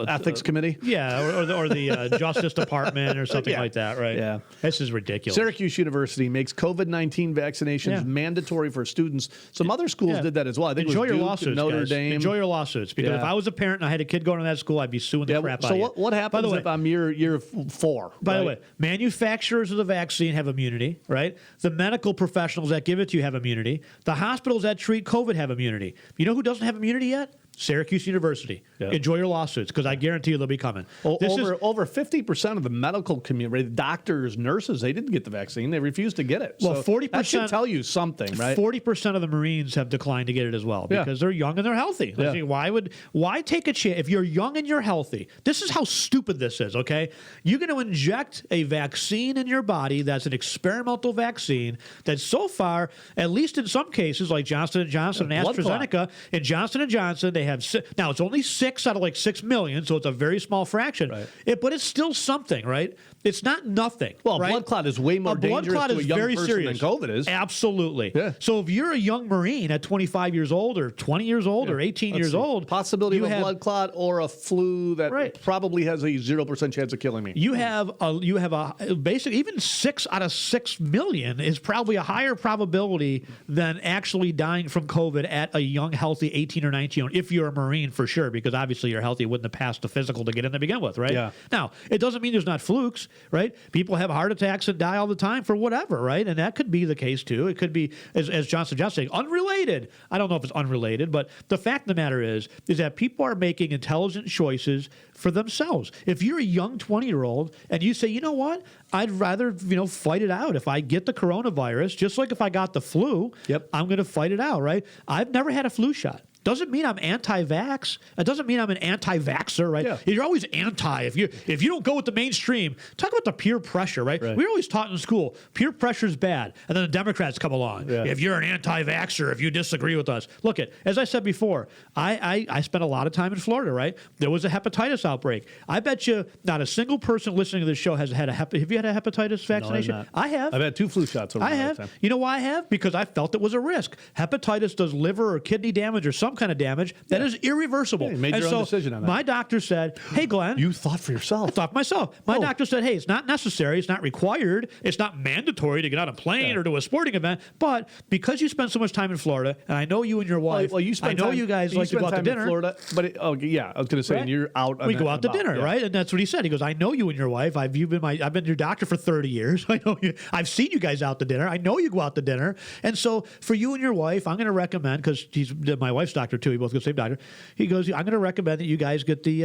ethics committee. Yeah, or the Justice Department or something like that. Right. Yeah, this is ridiculous. Syracuse University makes COVID-19 vaccinations mandatory for students. Some other schools did that as well. I think enjoy it was your lawsuits, Notre Dame. Enjoy your lawsuits, because if I was a parent and I had a kid going to that school, I'd be suing the crap out of you. So what happens if I'm year 4? By the way, manufacturers of the vaccine have immunity, right? The medical professionals that give it to you have immunity. The hospitals that treat COVID have immunity. You know who doesn't have immunity yet? Syracuse University. Enjoy your lawsuits, because I guarantee you they'll be coming. Over 50% of the medical community, doctors, nurses, they didn't get the vaccine. They refused to get it. Well, 40%. That should tell you something, right? 40% of the Marines have declined to get it as well, because they're young and they're healthy. I mean, why take a chance? If you're young and you're healthy, this is how stupid this is, okay? You're going to inject a vaccine in your body that's an experimental vaccine that so far, at least in some cases, like Johnson & Johnson and AstraZeneca, and Johnson & Johnson, they they have now it's only 6 out of like 6 million, so it's a very small fraction. Right. But it's still something, right? It's not nothing. Well, right? a blood clot is way more dangerous to a young person serious. than COVID is. Absolutely. Yeah. So if you're a young Marine at 25 years old or 20 years old or 18 years old, possibility of a blood clot or a flu that probably has a 0% chance of killing me. You have a basically even 6 out of 6 million is probably a higher probability than actually dying from COVID at a young, healthy 18 or 19 if you're a Marine for sure, because obviously you're healthy, wouldn't have passed the physical to get in to begin with, right? Yeah. Now, it doesn't mean there's not flukes, right? People have heart attacks and die all the time for whatever, right? And that could be the case too. It could be, as John suggested, unrelated. I don't know if it's unrelated, but the fact of the matter is that people are making intelligent choices for themselves. If you're a young 20-year-old and you say, you know what, I'd rather fight it out. If I get the coronavirus, just like if I got the flu, I'm going to fight it out, right? I've never had a flu shot. Doesn't mean I'm anti-vax. It doesn't mean I'm an anti-vaxxer, right? Yeah. You're always anti. If you don't go with the mainstream, talk about the peer pressure, right? We're always taught in school, peer pressure is bad. And then the Democrats come along. Yeah. If you're an anti-vaxxer, if you disagree with us. Look, as I said before, I spent a lot of time in Florida, right? There was a hepatitis outbreak. I bet you not a single person listening to this show has had have you had a hepatitis vaccination? No, I have. I've had 2 flu shots over I have. Time. You know why I have? Because I felt it was a risk. Hepatitis does liver or kidney damage or some kind of damage that is irreversible. Yeah, you made your own decision on that. My doctor said, hey, Glenn. You thought for yourself. I thought for myself. My doctor said, hey, it's not necessary. It's not required. It's not mandatory to get on a plane or to a sporting event. But because you spend so much time in Florida, and I know you and your wife, I know you guys like to go out to dinner. In Florida, but I was going to say, and you're out. We go out to dinner, right? And that's what he said. He goes, I know you and your wife. I've been your doctor for 30 years. I know you. I've seen you guys out to dinner. I know you go out to dinner. And so for you and your wife, I'm going to recommend, because he's my wife's doctor too. We both go to the same doctor. He goes, I'm going to recommend that you guys get the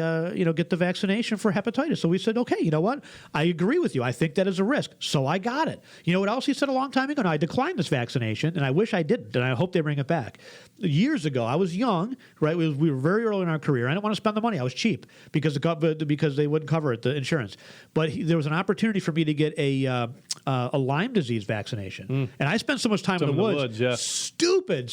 get the vaccination for hepatitis. So we said, okay, you know what? I agree with you. I think that is a risk. So I got it. You know what else he said a long time ago? No, I declined this vaccination, and I wish I didn't, and I hope they bring it back. Years ago, I was young, right? We were very early in our career. I didn't want to spend the money. I was cheap because they wouldn't cover it, the insurance. But there was an opportunity for me to get a Lyme disease vaccination. And I spent so much time in the woods. Yeah. Stupid.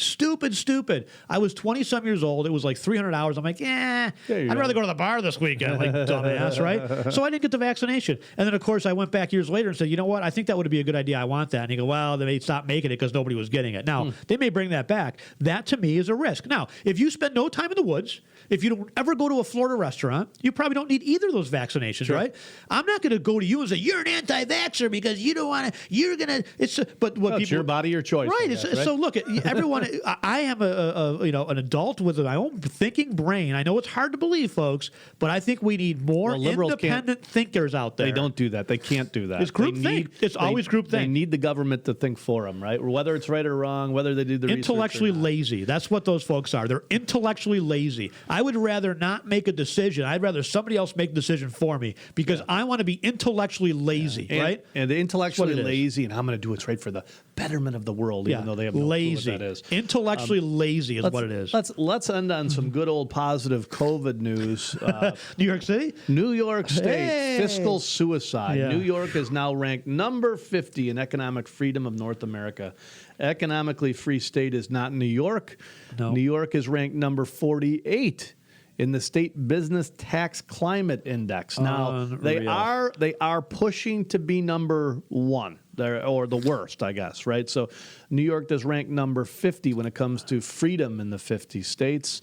I was 20-some years old. It was like $300. I'm like, I'd rather go to the bar this weekend, like dumbass, right? So I didn't get the vaccination. And then, of course, I went back years later and said, you know what? I think that would be a good idea. I want that. And he go, well, they may stop making it because nobody was getting it. Now, they may bring that back. That, to me, is a risk. Now, if you spend no time in the woods, if you don't ever go to a Florida restaurant, you probably don't need either of those vaccinations, right? I'm not going to go to you and say, you're an anti-vaxxer because you don't want to, you're going to, but what it's your body, your choice. Right. Guess, right? So look, everyone, I am an adult with my own thinking brain. I know it's hard to believe, folks, but I think we need more independent thinkers out there. They don't do that. They can't do that. It's groupthink. It's always groupthink. They need the government to think for them, right? Whether it's right or wrong, whether they do the intellectually lazy. That's what those folks are. They're intellectually lazy. I would rather not make a decision. I'd rather somebody else make the decision for me because I want to be intellectually lazy, right? And the intellectually lazy, and I'm going to do what's right for the betherment of the world, even though they have no clue what that is. Intellectually lazy is what it is. Let's end on some good old positive COVID news. New York City? New York State, fiscal suicide. Yeah. New York is now ranked number 50 in economic freedom of North America. Economically free state is not New York. No. New York is ranked number 48 in the state business tax climate index. Now they are pushing to be number 1. Or the worst, I guess, right? So New York does rank number 50 when it comes to freedom in the 50 states.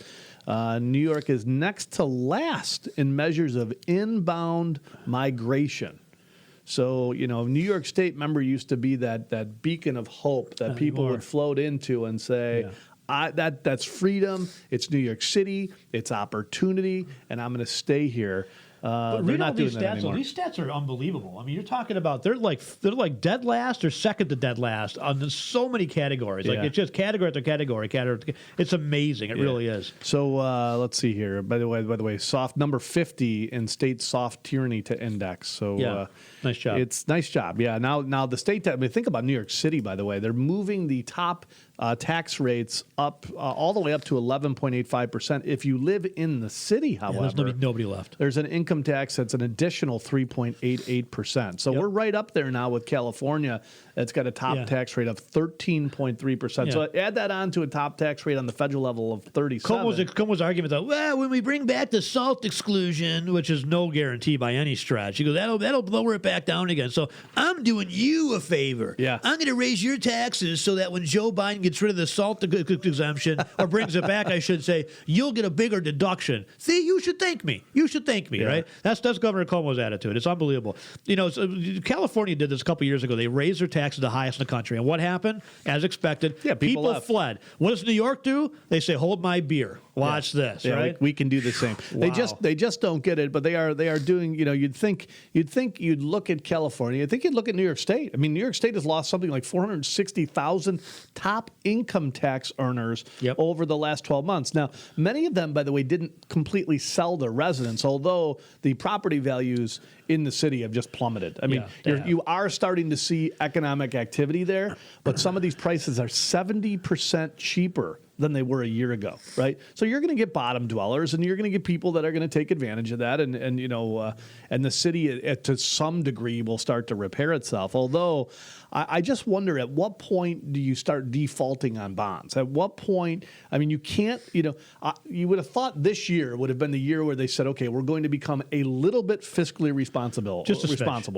New York is next to last in measures of inbound migration. So, New York State, remember, used to be that beacon of hope that people would float into and say, that's freedom, it's New York City, it's opportunity, and I'm going to stay here. But they're read all not doing these that stats. anymore. These stats are unbelievable. I mean, you're talking about they're like dead last or second to dead last on so many categories. Like it's just category after category. It's amazing. It really is. So let's see here. By the way, soft number 50 in state soft tyranny to index. So nice job. It's nice job. Yeah. Now the state. Think about New York City. By the way, they're moving the top tax rates up all the way up to 11.85%. If you live in the city, however, there's nobody left. There's an income income tax that's an additional 3.88%. So we're right up there now with California. That's got a top tax rate of 13.3%. So add that on to a top tax rate on the federal level of 37%. Cuomo's argument though, well, when we bring back the SALT exclusion, which is no guarantee by any stretch, he goes, that'll lower it back down again. So I'm doing you a favor. Yeah. I'm going to raise your taxes so that when Joe Biden gets rid of the SALT exemption, or brings it back, I should say, you'll get a bigger deduction. See, you should thank me. You should thank me, right? That's Governor Cuomo's attitude. It's unbelievable. You know, California did this a couple years ago. They raised their taxes the highest in the country. And what happened? As expected, people fled. What does New York do? They say, hold my beer. Watch this, right? We can do the same. Wow. They just don't get it, but they are doing, you know, you'd think you'd look at California, you'd think you'd look at New York State. I mean, New York State has lost something like 460,000 top income tax earners over the last 12 months. Now, many of them, by the way, didn't completely sell their residence, although the property values in the city have just plummeted. I mean, you are starting to see economic activity there, but some of these prices are 70% cheaper than they were a year ago, right? So you're going to get bottom dwellers, and you're going to get people that are going to take advantage of that, and you know, and the city to some degree will start to repair itself. Although I just wonder, at what point do you start defaulting on bonds? At what point? I mean, you can't. You know, you would have thought this year would have been the year where they said, okay, we're going to become a little bit fiscally responsible,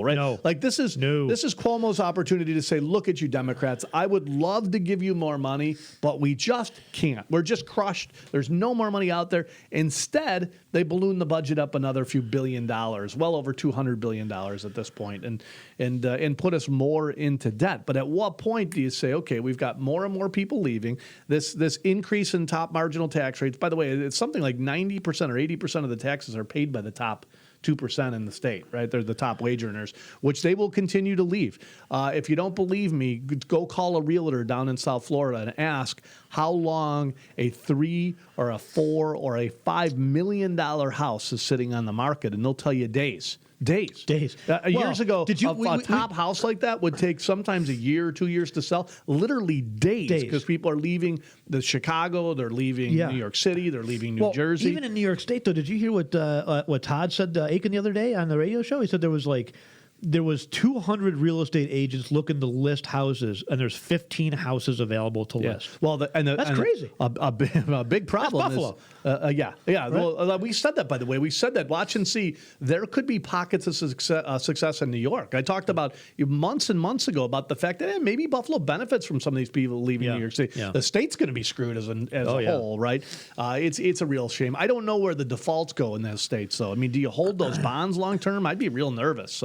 right? No. Like this is Cuomo's opportunity to say, look at you Democrats, I would love to give you more money, but we just can't. We're just crushed. There's no more money out there. Instead, they balloon the budget up another few $1 billion, well over $200 billion at this point, and put us more into debt. But at what point do you say, okay, we've got more and more people leaving, this increase in top marginal tax rates, by the way, it's something like 90% or 80% of the taxes are paid by the top 2% in the state, right? They're the top wage earners, which they will continue to leave. If you don't believe me, go call a realtor down in South Florida and ask how long a $3 or a $4 or a $5 million house is sitting on the market, and they'll tell you days. Years ago, a top house like that would take sometimes a year or 2 years to sell. Literally days, because people are leaving the Chicago, they're leaving New York City, they're leaving New Jersey. Even in New York State, though, did you hear what Todd said to Aiken the other day on the radio show? He said there was 200 real estate agents looking to list houses, and there's 15 houses available to list. Well, that's crazy. A big problem. That's Buffalo. Right? Well, we said that, by the way. We said that. Watch and see. There could be pockets of success in New York. I talked about months and months ago about the fact that maybe Buffalo benefits from some of these people leaving New York City. The state's going to be screwed as a whole, right? It's a real shame. I don't know where the defaults go in those states, though. I mean, do you hold those bonds long term? I'd be real nervous.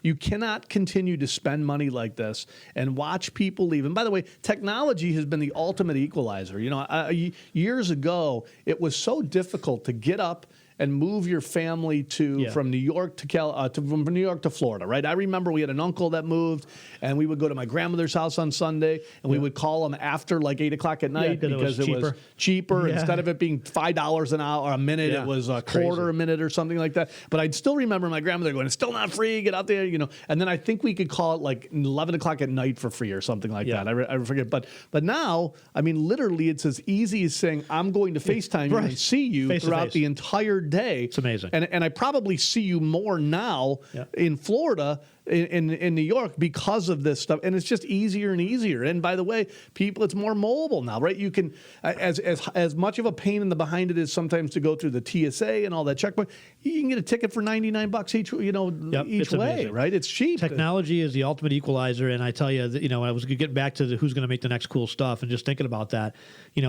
You cannot continue to spend money like this and watch people leave. And by the way, technology has been the ultimate equalizer. You know, years ago, it was so difficult to get up and move your family from New York from New York to Florida, right? I remember we had an uncle that moved, and we would go to my grandmother's house on Sunday, and we would call them after like 8 o'clock at night because it was cheaper. Instead of it being $5 an hour or a minute, it was a quarter a minute or something like that. But I'd still remember my grandmother going, "It's still not free. Get out there," you know. And then I think we could call it like 11 o'clock at night for free or something like that. I forget. But now, I mean, literally, it's as easy as saying, "I'm going to FaceTime you and see you throughout the entire day." It's amazing. And I probably see you more now in Florida, in New York, because of this stuff. And it's just easier and easier. And by the way, people, it's more mobile now, right? You can, as much of a pain in the behind it is sometimes to go through the TSA and all that checkpoint, you can get a ticket for $99 each, each way, amazing. right? It's cheap. Technology is the ultimate equalizer. And I tell you, I was getting back to who's going to make the next cool stuff, and just thinking about that,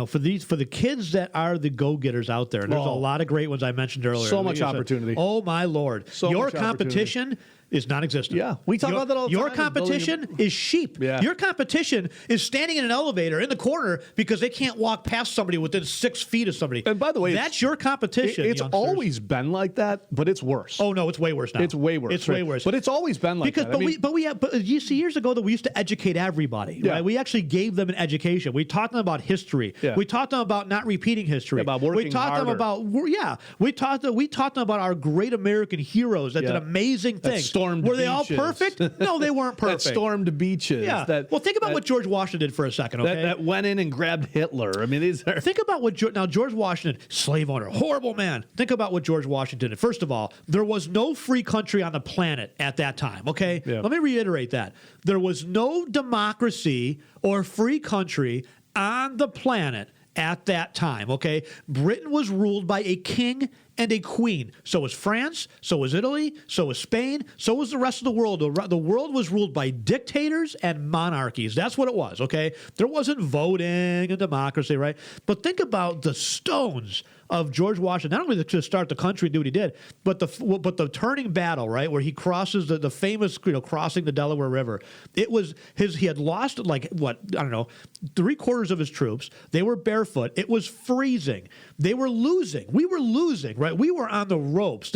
for the kids that are the go-getters out there, and there's a lot of great ones I mentioned earlier. So much opportunity. Oh my Lord. Your competition is non-existent. Yeah, we talk about that all the time. Your competition is sheep. Yeah. Your competition is standing in an elevator in the corner because they can't walk past somebody within 6 feet of somebody. And by the way, that's your competition. It's always been like that, but it's worse. Oh no, it's way worse now. It's way worse. It's way worse. But it's always been like that. But you see, years ago, that we used to educate everybody. Yeah. Right? We actually gave them an education. We taught them about history. Yeah. We taught them about not repeating history. About working We taught harder. them about We taught them about our great American heroes that did amazing things. stormed Were they beaches. all perfect? No, they weren't perfect. That stormed beaches. Yeah. Well, think about what George Washington did for a second, okay? That went in and grabbed Hitler. I mean, these are... Think about what George Washington, slave owner, horrible man. Think about what George Washington did. First of all, there was no free country on the planet at that time, okay? Yeah. Let me reiterate that. There was no democracy or free country on the planet at that time, okay? Britain was ruled by a king and a queen. So was France, so was Italy, so was Spain, so was the rest of the world. The world was ruled by dictators and monarchies. That's what it was, okay? There wasn't voting and democracy, right? But think about the stones of George Washington, not only to start the country and do what he did, but the turning battle, right, where he crosses the famous, crossing the Delaware River. It was he had lost, like, what, I don't know, 3/4 of his troops. They were barefoot. It was freezing. They were losing. We were losing, right? We were on the ropes.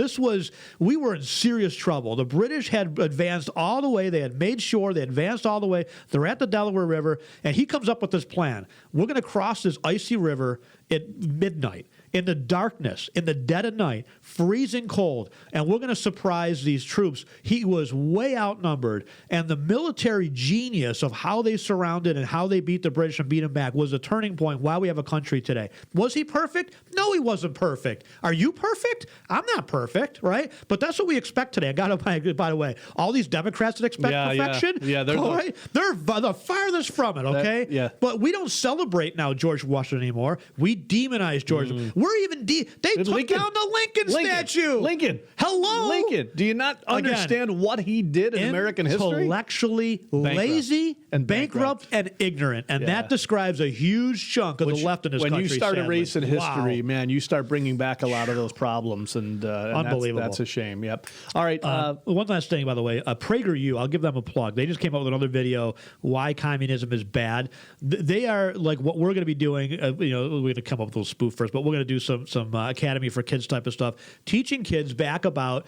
We were in serious trouble. The British had advanced all the way. They had made sure they advanced all the way. They're at the Delaware River, and he comes up with this plan. We're going to cross this icy river at midnight, in the darkness, in the dead of night, freezing cold, and we're going to surprise these troops. He was way outnumbered, and the military genius of how they surrounded and how they beat the British and beat them back was a turning point why we have a country today. Was he perfect? No, he wasn't perfect. Are you perfect? I'm not perfect, right? But that's what we expect today. I got to, by the way, all these Democrats that expect perfection, they're the farthest from it, okay? But we don't celebrate now George Washington anymore. We demonize George. We're even they took down the Lincoln statue. Lincoln. Hello. Lincoln. Do you not understand what he did in American history? Intellectually lazy and bankrupt and ignorant. And that describes a huge chunk of the left in this country. When you start sadly. erasing history, man, you start bringing back a lot of those problems. And unbelievable. That's a shame. Yep. All right. One last thing, by the way, Prageru, I'll give them a plug. They just came up with another video, why communism is bad. They are like what we're going to be doing. We're going to come up with a little spoof first, but we're going to do some Academy for Kids type of stuff, teaching kids back about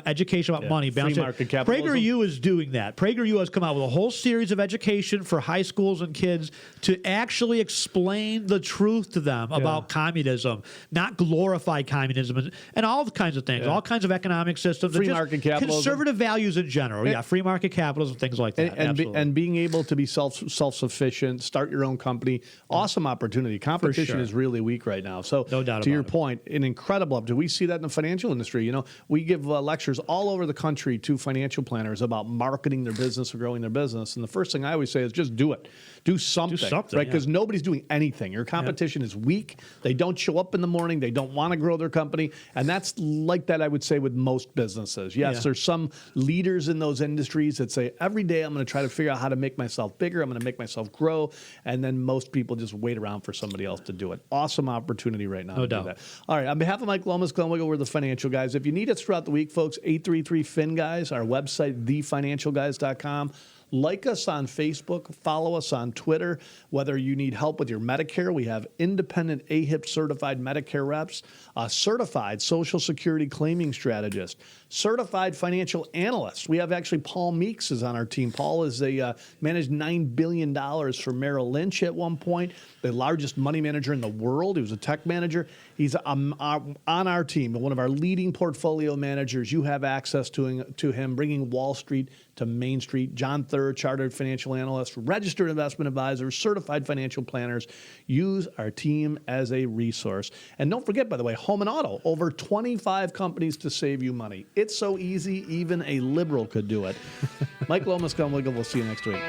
education about money, free market capitalism. Prageru is doing that. Prageru has come out with a whole series of education for high schools and kids to actually explain the truth to them about communism, not glorify communism and all kinds of things, all kinds of economic systems, free market capitalism, conservative values in general, free market capitalism, things like that, and being able to be self-sufficient, start your own company, awesome opportunity. Competition is really weak right now. So no doubt to your point, an incredible opportunity. We see that in the financial industry. We give lectures all over the country to financial planners about marketing their business or growing their business. And the first thing I always say is just do it. Do something, right? Because nobody's doing anything. Your competition is weak. They don't show up in the morning. They don't want to grow their company. And that's like that, I would say, with most businesses. Yes, there's some leaders in those industries that say, every day I'm going to try to figure out how to make myself bigger. I'm going to make myself grow. And then most people just wait around for somebody else to do it. Awesome opportunity right now. No doubt. Do that. All right. On behalf of Mike Lomas, Glenn Wiggle, we're the Financial Guys. If you need us throughout the week, folks, 833-FIN-GUYS, our website, thefinancialguys.com. Like us on Facebook, follow us on Twitter. Whether you need help with your Medicare, we have independent AHIP certified Medicare reps, a certified Social Security claiming strategist, certified financial analyst. We have actually Paul Meeks is on our team. Paul is managed $9 billion for Merrill Lynch at one point, the largest money manager in the world. He was a tech manager. He's on our team, one of our leading portfolio managers. You have access to him, bringing Wall Street to Main Street. John Thurr, chartered financial analyst, registered investment advisor, certified financial planners. Use our team as a resource. And don't forget, by the way, home and auto, over 25 companies to save you money. It's so easy, even a liberal could do it. Mike Lomas, Glenn Wiggle. We'll see you next week.